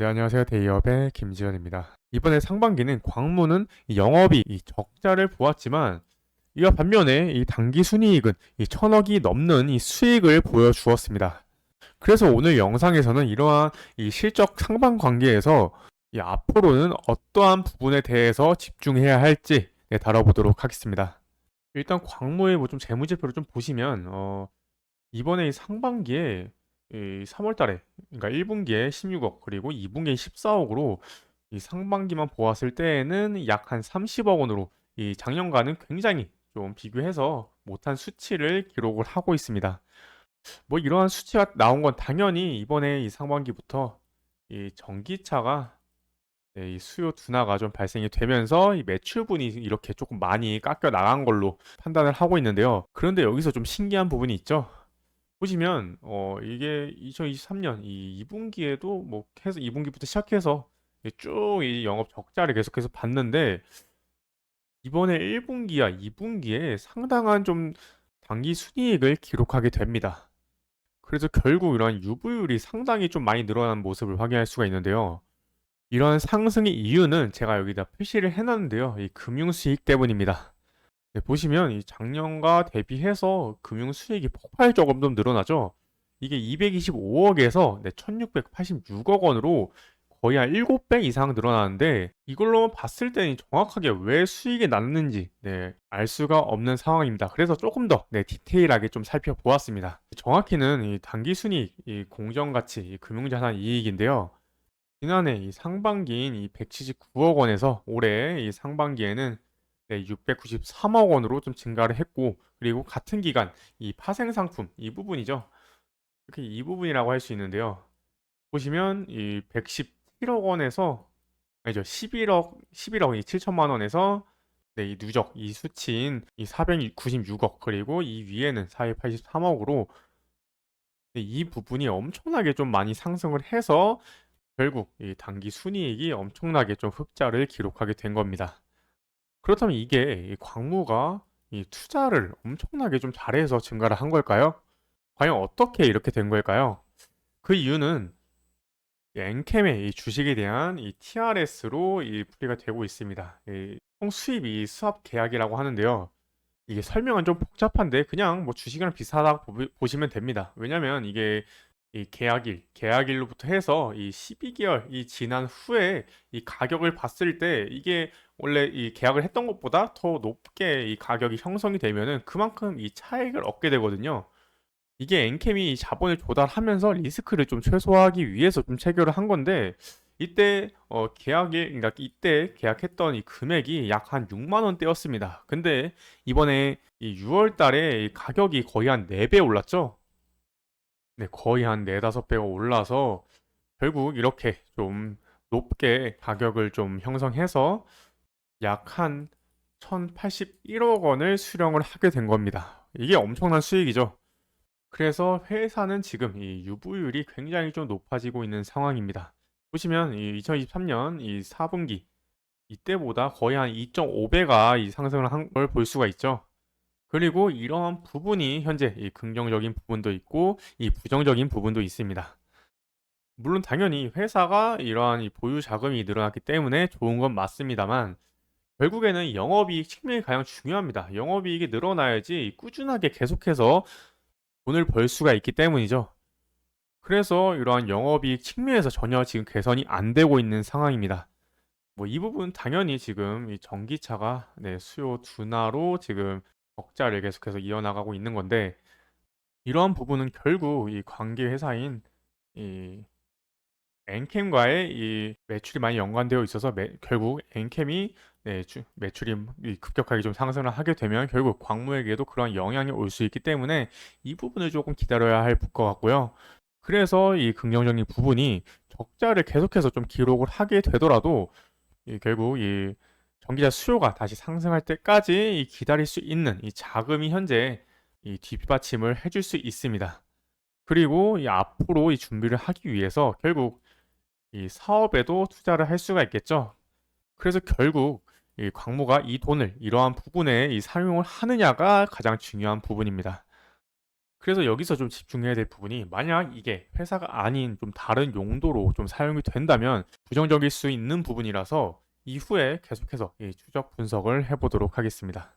네, 안녕하세요. 대기업의 김지현입니다. 이번에 상반기는 광무는 이 영업이 이 적자를 보았지만 이와 반면에 이 당기 순이익은 이 천억이 넘는 이 수익을 보여주었습니다. 그래서 오늘 영상에서는 이러한 이 실적 상반 관계에서 이 앞으로는 어떠한 부분에 대해서 집중해야 할지 다뤄보도록 하겠습니다. 일단 광무의 뭐 좀 재무제표를 좀 보시면 이번에 이 상반기에 이 3월 달에 그러니까 1분기에 16억 그리고 2분기에 14억으로 이 상반기만 보았을 때에는 약 한 30억 원으로 이 작년과는 굉장히 좀 비교해서 못한 수치를 기록을 하고 있습니다. 뭐 이러한 수치가 나온 건 당연히 이번에 이 상반기부터 이 전기차가 이 수요 둔화가 좀 발생이 되면서 이 매출분이 이렇게 조금 많이 깎여 나간 걸로 판단을 하고 있는데요. 그런데 여기서 좀 신기한 부분이 있죠. 보시면 이게 2023년 이 2분기에도 뭐 해서 2분기부터 시작해서 쭉 이 영업 적자를 계속해서 봤는데 이번에 1분기와 2분기에 상당한 좀 당기 순이익을 기록하게 됩니다. 그래서 결국 이러한 유보율이 상당히 좀 많이 늘어난 모습을 확인할 수가 있는데요. 이러한 상승의 이유는 제가 여기다 표시를 해 놨는데요. 이 금융 수익 때문입니다. 네, 보시면 이 작년과 대비해서 금융 수익이 폭발적으로 좀 늘어나죠. 이게 225억에서 1686억 원으로 거의 한 7배 이상 늘어나는데 이걸로 봤을 때는 정확하게 왜 수익이 났는지 알 수가 없는 상황입니다. 그래서 조금 더 디테일하게 좀 살펴보았습니다. 정확히는 이 단기순이익, 이 공정가치, 이 금융자산 이익인데요. 지난해 이 상반기인 이 179억 원에서 올해 이 상반기에는 693억 원으로 좀 증가를 했고, 그리고 같은 기간 이 파생 상품 이 부분이죠. 이렇게 이 부분이라고 할 수 있는데요. 보시면 이 117억 원에서 아니죠. 11억 이 7천만 원에서 이 누적 이 수치인 이 496억 그리고 이 위에는 483억으로 이 부분이 엄청나게 좀 많이 상승을 해서 결국 이 단기 순이익이 엄청나게 좀 흑자를 기록하게 된 겁니다. 그렇다면 이게 이 광무가 이 투자를 엄청나게 좀 잘해서 증가를 한 걸까요? 과연 어떻게 이렇게 된 걸까요? 그 이유는 이 엔캠의 이 주식에 대한 이 TRS로 이 풀이가 되고 있습니다. 이 총 수입 이 수합 계약이라고 하는데요. 이게 설명은 좀 복잡한데 그냥 뭐 주식이랑 비슷하다고 보시면 됩니다. 왜냐면 이게 이 계약일로부터 해서 이 12개월 이 지난 후에 이 가격을 봤을 때 이게 원래 이 계약을 했던 것보다 더 높게 이 가격이 형성이 되면은 그만큼 이 차익을 얻게 되거든요. 이게 엔캠이 자본을 조달하면서 리스크를 좀 최소화하기 위해서 좀 체결을 한 건데 이때 계약일 그러니까 이때 계약했던 이 금액이 약 한 6만 원대였습니다. 근데 이번에 이 6월 달에 이 가격이 거의 한 4배 올랐죠. 네, 거의 한 4-5배가 올라서 결국 이렇게 좀 높게 가격을 좀 형성해서 약 한 1,081억 원을 수령을 하게 된 겁니다. 이게 엄청난 수익이죠. 그래서 회사는 지금 이 유보율이 굉장히 좀 높아지고 있는 상황입니다. 보시면 이 2023년 이 4분기 이때보다 거의 한 2.5배가 이 상승을 한 걸 볼 수가 있죠. 그리고 이러한 부분이 현재 이 긍정적인 부분도 있고 이 부정적인 부분도 있습니다. 물론 당연히 회사가 이러한 이 보유 자금이 늘어났기 때문에 좋은 건 맞습니다만 결국에는 영업이익 측면이 가장 중요합니다. 영업이익이 늘어나야지 꾸준하게 계속해서 돈을 벌 수가 있기 때문이죠. 그래서 이러한 영업이익 측면에서 전혀 지금 개선이 안 되고 있는 상황입니다. 뭐 이 부분 당연히 지금 이 전기차가 수요 둔화로 지금 적자를 계속해서 이어나가고 있는 건데 이러한 부분은 결국 이 관계 회사인 이 엔캠과의 이 매출이 많이 연관되어 있어서 결국 엔캠이 매출이 급격하게 좀 상승을 하게 되면 결국 광무에게도 그런 영향이 올 수 있기 때문에 이 부분을 조금 기다려야 할 것 같고요. 그래서 이 긍정적인 부분이 적자를 계속해서 좀 기록을 하게 되더라도 결국 이 전기차 수요가 다시 상승할 때까지 이 기다릴 수 있는 이 자금이 현재 이 뒷받침을 해줄 수 있습니다. 그리고 이 앞으로 이 준비를 하기 위해서 결국 이 사업에도 투자를 할 수가 있겠죠. 그래서 결국 이 광무가 이 돈을 이러한 부분에 이 사용을 하느냐가 가장 중요한 부분입니다. 그래서 여기서 좀 집중해야 될 부분이 만약 이게 회사가 아닌 좀 다른 용도로 좀 사용이 된다면 부정적일 수 있는 부분이라서 이후에 계속해서 이 추적 분석을 해 보도록 하겠습니다.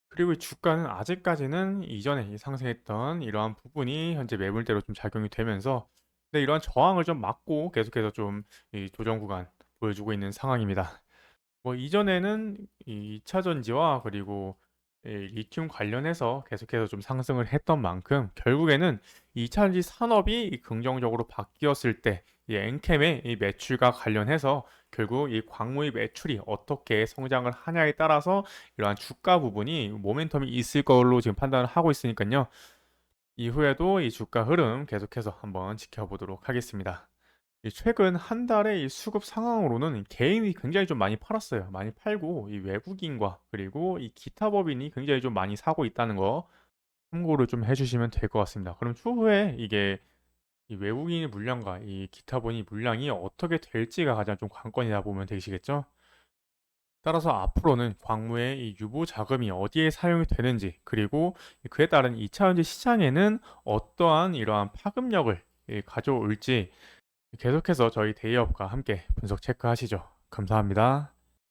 그리고 이 주가는 아직까지는 이전에 이 상승했던 이러한 부분이 현재 매물대로 좀 작용이 되면서 네, 이러한 저항을 좀 막고 계속해서 좀 이 조정 구간 보여주고 있는 상황입니다. 뭐 이전에는 이 2차 전지와 그리고 이 리튬 관련해서 계속해서 좀 상승을 했던 만큼 결국에는 2차 전지 산업이 이 긍정적으로 바뀌었을 때 이 엔캠의 이 매출과 관련해서 결국 이 광무의 매출이 어떻게 성장을 하냐에 따라서 이러한 주가 부분이 모멘텀이 있을 걸로 지금 판단을 하고 있으니까요. 이후에도 이 주가 흐름 계속해서 한번 지켜보도록 하겠습니다. 이 최근 한 달의 이 수급 상황으로는 개인이 굉장히 좀 많이 팔았어요. 많이 팔고 이 외국인과 그리고 이 기타 법인이 굉장히 좀 많이 사고 있다는 거 참고를 좀 해주시면 될 것 같습니다. 그럼 추후에 이게 이 외국인의 물량과 이 기타 법인의 물량이 어떻게 될지가 가장 좀 관건이다 보면 되시겠죠? 따라서 앞으로는 광무의 이 유보 자금이 어디에 사용이 되는지 그리고 그에 따른 2차 전지 시장에는 어떠한 이러한 파급력을 가져올지 계속해서 저희 대기업과 함께 분석 체크하시죠. 감사합니다.